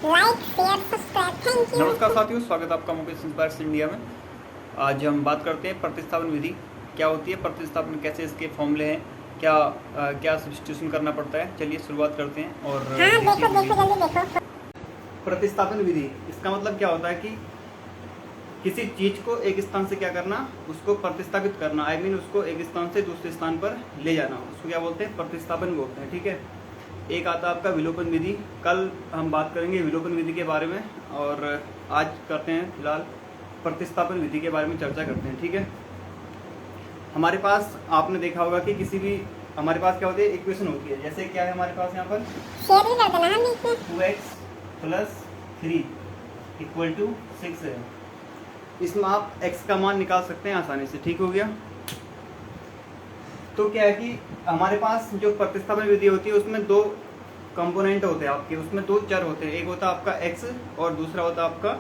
Like share subscribe thank you. नमस्कार साथियों, स्वागत है आपका मुकेश इंस्पायर्स इंडिया में। आज हम बात करते हैं प्रतिस्थापन विधि क्या होती है, प्रतिस्थापन कैसे, इसके फॉर्मूले हैं, क्या सब्स्टिट्यूशन करना पड़ता है। चलिए शुरुआत करते हैं। और देखो जल्दी देखो। प्रतिस्थापन विधि, इसका मतलब क्या होता है कि किसी चीज को एक स्थान से क्या करना, उसको प्रतिस्थापित करना। आई मीन उसको एक स्थान से दूसरे स्थान पर ले जाना, उसको क्या बोलते हैं, प्रतिस्थापन बोलते हैं। ठीक है। एक आता है आपका विलोपन विधि। कल हम बात करेंगे विलोपन विधि के बारे में, और आज करते हैं फिलहाल प्रतिस्थापन विधि के बारे में चर्चा करते हैं। ठीक है। हमारे पास आपने देखा होगा कि किसी भी हमारे पास क्या होती है, इक्वेशन होती है। जैसे क्या है हमारे पास यहाँ पर, शेयर भी कर देना नीचे। 2x + 3 = 6 है। इसमें आप x का मान निकाल सकते हैं आसानी से। ठीक हो गया। तो क्या है कि हमारे पास जो प्रतिस्थापन विधि होती है उसमें दो कंपोनेंट होते हैं आपके, उसमें दो चर होते हैं। एक होता है आपका x और दूसरा होता है आपका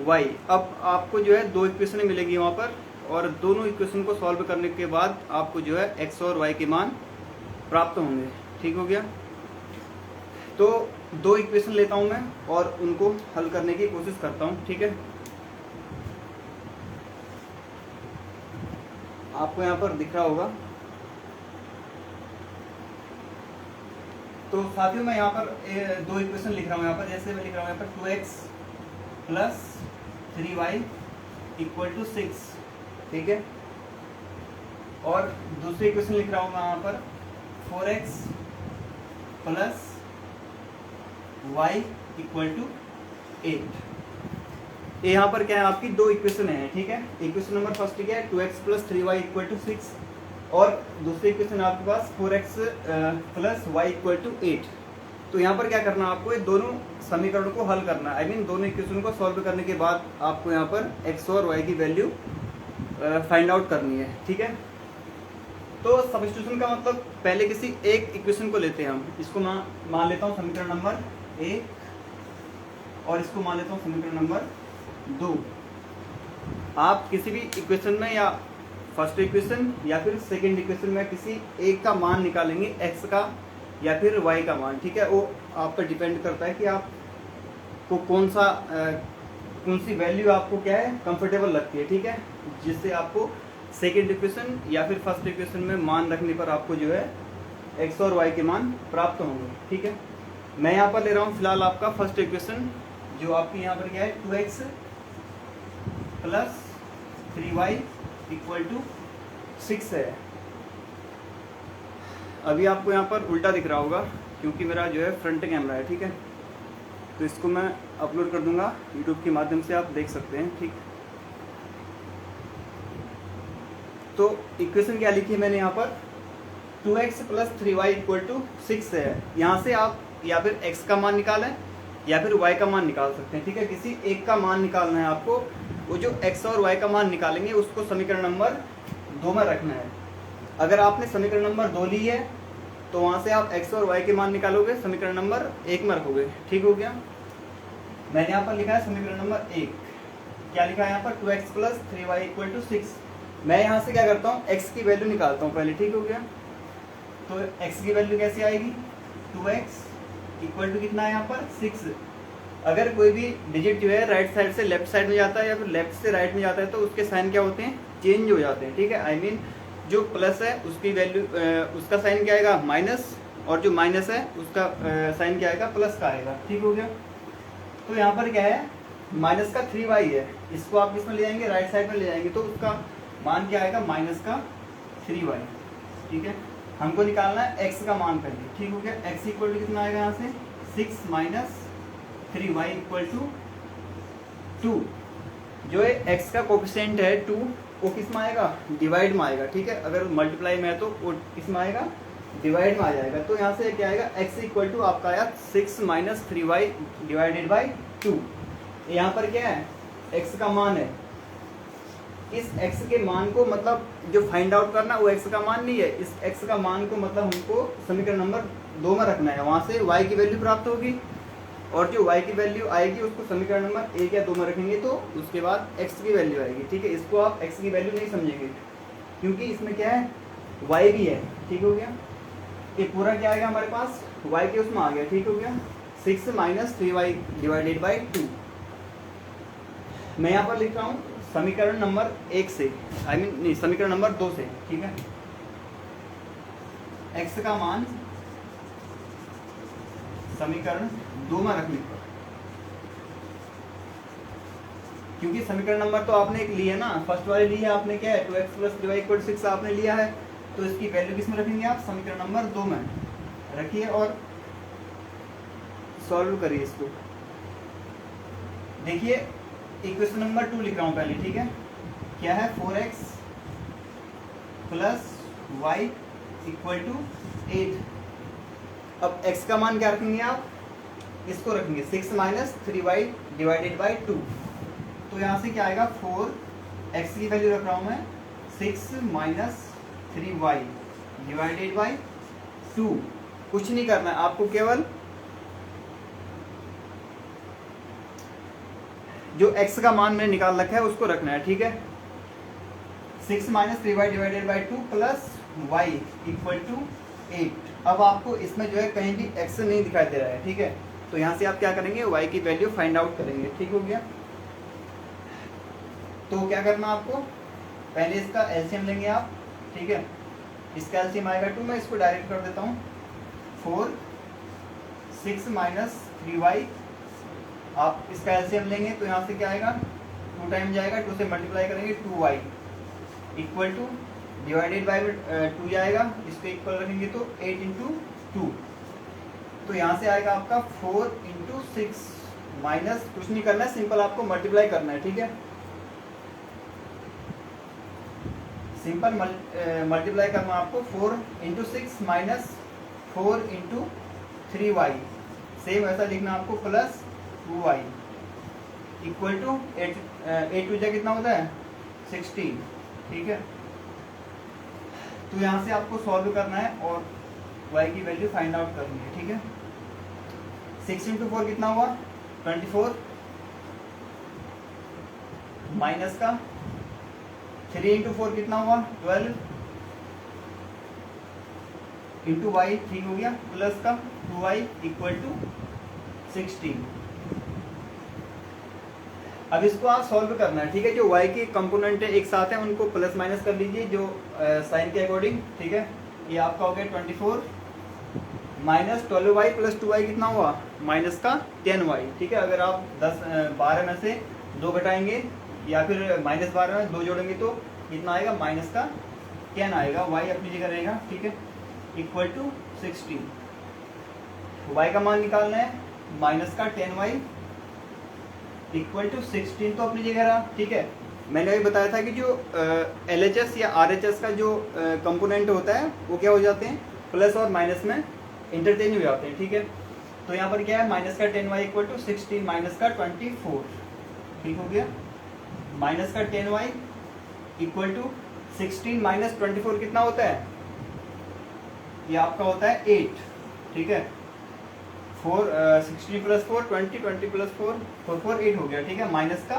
y। अब आपको जो है दो इक्वेशन मिलेगी वहाँ पर, और दोनों इक्वेशन को सॉल्व करने के बाद आपको जो है x और y के मान प्राप्त होंगे। ठीक हो गया। तो दो इक्वेशन लेता हूँ मैं और उनको हल करने की कोशिश करता हूँ। ठीक है। आपको यहाँ पर दिख रहा होगा। तो साथियों मैं यहाँ पर दो इक्वेशन लिख रहा हूँ। यहाँ पर जैसे मैं लिख रहा हूँ यहाँ पर 2x + 3y = 6। ठीक है। और दूसरी इक्वेशन लिख रहा हूँ मैं यहाँ पर 4x + y = 8। ये यहाँ पर क्या है, आपकी दो इक्वेशन है। ठीक है। इक्वेशन नंबर फर्स्ट क्या है, 2x + 3y = 6, और दूसरी इक्वेशन आपके पास 4x + y = 8। तो यहाँ पर क्या करना है आपको, ये दोनों समीकरण को हल करना है। आई मीन दोनों इक्वेशन को सॉल्व करने के बाद आपको यहाँ पर x और y की वैल्यू फाइंड आउट करनी है। ठीक है। तो सब्स्टिट्यूशन का मतलब, पहले किसी एक इक्वेशन को लेते हैं हम। इसको मान लेता हूँ समीकरण नंबर 1 और इसको मान लेता हूँ समीकरण नंबर 2। आप किसी भी इक्वेशन में या फर्स्ट इक्वेशन या फिर सेकंड इक्वेशन में किसी एक का मान निकालेंगे, x का या फिर y का मान। ठीक है। वो आप पर डिपेंड करता है कि आपको कौन सी वैल्यू आपको क्या है कंफर्टेबल लगती है। ठीक है। जिससे आपको सेकंड इक्वेशन या फिर फर्स्ट इक्वेशन में मान रखने पर आपको जो है x और y के मान प्राप्त होंगे। ठीक है। मैं यहाँ पर ले रहा हूँ फिलहाल आपका फर्स्ट इक्वेशन, जो आपकी यहाँ पर क्या है, 2x + 3y = 6 है। अभी आपको यहाँ पर उल्टा दिख रहा होगा क्योंकि मेरा जो है फ्रंट कैमरा है। ठीक है। तो इसको मैं अपलोड कर दूंगा यूट्यूब के माध्यम से, आप देख सकते हैं। ठीक। तो इक्वेशन क्या लिखी है मैंने यहाँ पर, 2x + 3y = 6 है। यहाँ से आप या फिर x का मान निकालें या फिर y का मान निकाल सकते हैं। ठीक है। किसी एक का मान निकालना है आपको। वो जो x और y का मान निकालेंगे उसको समीकरण नंबर 2 में रखना है। अगर आपने समीकरण नंबर 2 ली है तो वहाँ से आप x और y के मान निकालोगे, समीकरण नंबर 1 में रखोगे। ठीक हो गया। मैंने यहाँ पर लिखा है समीकरण नंबर 1। क्या लिखा है यहाँ पर, 2x + 3y = 6। मैं यहाँ से क्या करता हूँ, x की वैल्यू निकालता हूँ पहले। ठीक हो गया। तो x की वैल्यू कैसे आएगी, 2x = कितना है यहाँ पर, 6। अगर कोई भी डिजिट जो है राइट साइड से लेफ्ट साइड में जाता है या फिर लेफ्ट से राइट में जाता है तो उसके साइन क्या होते हैं, चेंज हो जाते हैं। ठीक है। आई मीन जो प्लस है उसकी वैल्यू उसका साइन क्या आएगा, माइनस, और जो माइनस है उसका साइन क्या आएगा, प्लस का आएगा। ठीक हो गया। तो यहाँ पर क्या है, माइनस का 3y है, इसको आप किसमें ले जाएंगे, राइट साइड में ले जाएंगे, तो उसका मान क्या आएगा, माइनस का 3y। ठीक है। हमको निकालना है x का मान पहले। ठीक हो गया। x = कितना आएगा यहाँ से, 6 - 3y = 2। जो है x का कोफिशिएंट है 2, वो किस में आएगा, डिवाइड में आएगा। ठीक है। अगर मल्टीप्लाई में है तो वो किस में आएगा, डिवाइड में आ जाएगा। तो यहाँ से क्या आएगा, x = आपका आया 6 - 3y / 2। यहाँ पर क्या है, x का मान है। इस x के मान को मतलब जो फाइंड आउट करना वो x का मान नहीं है, इस x का मान को मतलब हमको समीकरण नंबर 2 में रखना है। वहाँ से y की वैल्यू प्राप्त होगी, और जो y की वैल्यू आएगी उसको समीकरण नंबर 1 या 2 में रखेंगे तो उसके बाद x की वैल्यू आएगी। ठीक है। इसको आप x की वैल्यू नहीं समझेंगे क्योंकि इसमें क्या है, y भी है। ठीक हो गया। ये पूरा क्या आएगा हमारे पास, y के उसमें आ गया। ठीक हो गया। 6 माइनस 3y डिवाइडेड बाई 2। मैं यहाँ पर लिख रहा हूँ समीकरण नंबर 1 से, नहीं समीकरण नंबर 2 से, ठीक है। x का मान समीकरण 2 में रखने पर, क्योंकि समीकरण नंबर तो आपने एक लिया ना, फर्स्ट वाले ली है आपने, क्या है 2x प्लस 3y इक्वल 6 आपने लिया है, तो इसकी वैल्यू किस में रखेंगे आप, समीकरण नंबर 2 में रखिए और सॉल्व करिए इसको। देखिए इक्वेशन नंबर 2 लिख रहा हूँ पहले, ठीक है। क्या है 4x plus y equal to 8। अब x का मान क्या रखेंगे आप, इसको रखेंगे 6 माइनस 3y डिवाइडेड बाई 2। तो यहाँ से क्या आएगा 4x की वैल्यू रख रहा हूँ मैं 6 माइनस 3y डिवाइडेड बाई 2। कुछ नहीं करना है आपको, केवल जो x का मान मैंने निकाल रखा है उसको रखना है, ठीक है। 6 minus 3y divided by 2 plus y equal to 8। अब आपको इसमें जो है कहीं भी x नहीं दिखाई दे रहा है, ठीक है। तो यहाँ से आप क्या करेंगे, y की वैल्यू फाइंड आउट करेंगे, ठीक हो गया। तो क्या करना आपको, पहले इसका एलसीएम लेंगे आप, ठीक है। इसका एलसीएम आएगा 2, मैं इसको डायरेक्ट कर देता हूँ 4, 6 माइनस 3y, आप इसका एलसीएम लेंगे तो यहाँ से क्या आएगा 2 टाइम जाएगा, 2 से मल्टीप्लाई करेंगे 2y equal two divided by 2 जाएगा, इसको इक्वल रखेंगे तो 8 इंटू 2। तो यहाँ से आएगा आपका 4 इंटू 6 माइनस, कुछ नहीं करना है, सिंपल आपको मल्टीप्लाई करना है, ठीक है। सिंपल मल्टीप्लाई करना आपको 4 into 6 minus 4 into 3y, same ऐसा लिखना आपको, plus 2y equal to 8 to जा कितना होता है 16, ठीक है। तो यहाँ से आपको सॉल्व करना है और y की वैल्यू फाइंड आउट करनी है, ठीक है। 6 इंटू 4 कितना हुआ 24, माइनस का 3 इंटू 4 कितना हुआ 12, इंटू y, ठीक हो गया, प्लस का 2y इक्वल टू 16। अब इसको आप सॉल्व करना है, ठीक है। जो y के कंपोनेंट है एक साथ हैं उनको प्लस माइनस कर लीजिए जो साइन के अकॉर्डिंग, ठीक है। ये आपका हो गया 24 माइनस 12y प्लस 2y कितना हुआ माइनस का 10y, ठीक है। अगर आप 12 में से 2 घटाएंगे या फिर माइनस 12 में 2 जोड़ेंगे तो कितना आएगा माइनस का 10 आएगा, y अपनी जगह रहेगा, ठीक है, इक्वल टू 16। y का मान निकालना है, माइनस का 10y इक्वल टू 16 तो अपनी जगह रहा, ठीक है। मैंने अभी बताया था कि जो LHS या RHS का जो कंपोनेंट होता है वो क्या हो जाते हैं, प्लस और माइनस में इंटरचेंज हो जाते हैं, ठीक है। तो यहाँ पर क्या है माइनस का 10y इक्वल टू 16 माइनस का 24, ठीक हो गया। माइनस का 10y इक्वल टू 16 माइनस 24 कितना होता है, ये आपका होता है 8, ठीक है। 16 प्लस 4 20, 20 प्लस 4 4 4 8 हो गया, ठीक है। माइनस का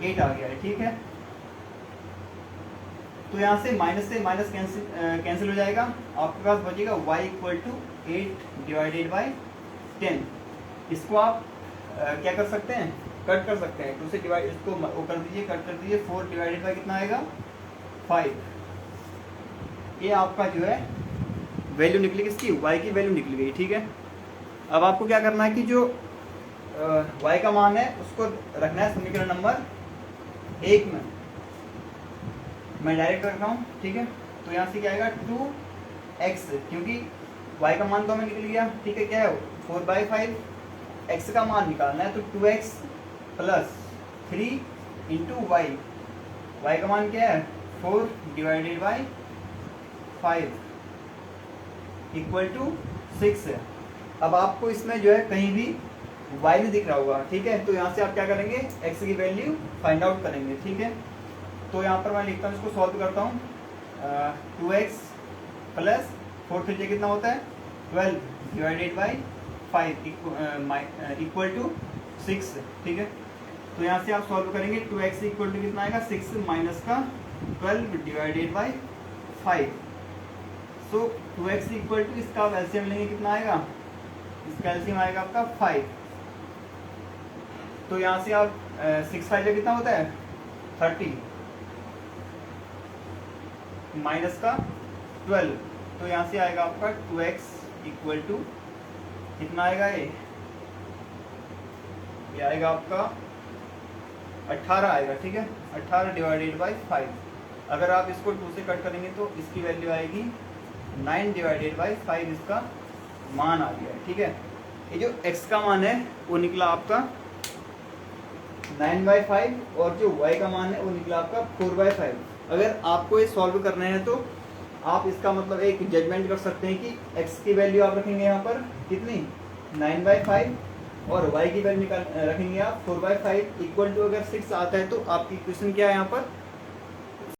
8 आ गया है, ठीक है। तो यहाँ से माइनस कैंसिल हो जाएगा, आपके पास बचेगा y equal to 8 divided by 10। इसको आप क्या कर सकते हैं, कट कर सकते हैं, 2 से डिवाइड, इसको वो कर दीजिए, कट कर दीजिए, 4 डिवाइडेड बाई कितना आएगा 5। ये आपका जो है वैल्यू निकली, किसकी y की वैल्यू निकल गई, ठीक है। अब आपको क्या करना है कि जो y का मान है उसको रखना है समीकरण नंबर 1 में, मैं डायरेक्ट रख रहा हूँ, ठीक है। तो यहाँ से क्या आएगा 2x, क्योंकि y का मान तो हमें निकल गया, ठीक है। क्या है 4/5, x का मान निकालना है तो 2x plus 3 into y, y का मान क्या है 4 डिवाइडेड बाई 5 इक्वल टू 6 है। अब आपको इसमें जो है कहीं भी y नहीं दिख रहा होगा, ठीक है। तो यहाँ से आप क्या करेंगे, x की वैल्यू फाइंड आउट करेंगे, ठीक है। तो यहाँ पर मैं लिखता हूँ, इसको सॉल्व करता हूँ, 2x प्लस 4 3 कितना होता है 12 डिवाइडेड बाई 5 इक्वल टू 6, ठीक है। तो यहाँ से आप सॉल्व करेंगे, 2x इक्वल टू कितना आएगा 6 माइनस का 12 divided by 5। So 2x equal to इसका आप एलसीएम लेंगे कितना आएगा इसका एलसीएम आएगा आपका 5। तो यहाँ से आप 6 5 कितना होता है 30 माइनस का 12, तो यहाँ से आएगा आपका 2x इक्वल टू कितना आएगा ये आएगा आपका 18 आएगा, ठीक है। 18 डिवाइडेड बाई 5, अगर आप इसको 2 से कट करेंगे तो इसकी वैल्यू आएगी 9 डिवाइडेड बाई 5, इसका मान आ गया है, ठीक है। ये जो x का मान है वो निकला आपका 9/5 और जो y का मान है वो निकला आपका 4/5। अगर आपको ये सॉल्व करना है तो आप इसका मतलब एक जजमेंट कर सकते हैं कि x की वैल्यू आप रखेंगे यहाँ पर कितनी 9/5 और y की वैल्यू रखेंगे आप 4/5 इक्वल टू अगर 6 आता है तो आपकी इक्वेशन क्या है यहाँ पर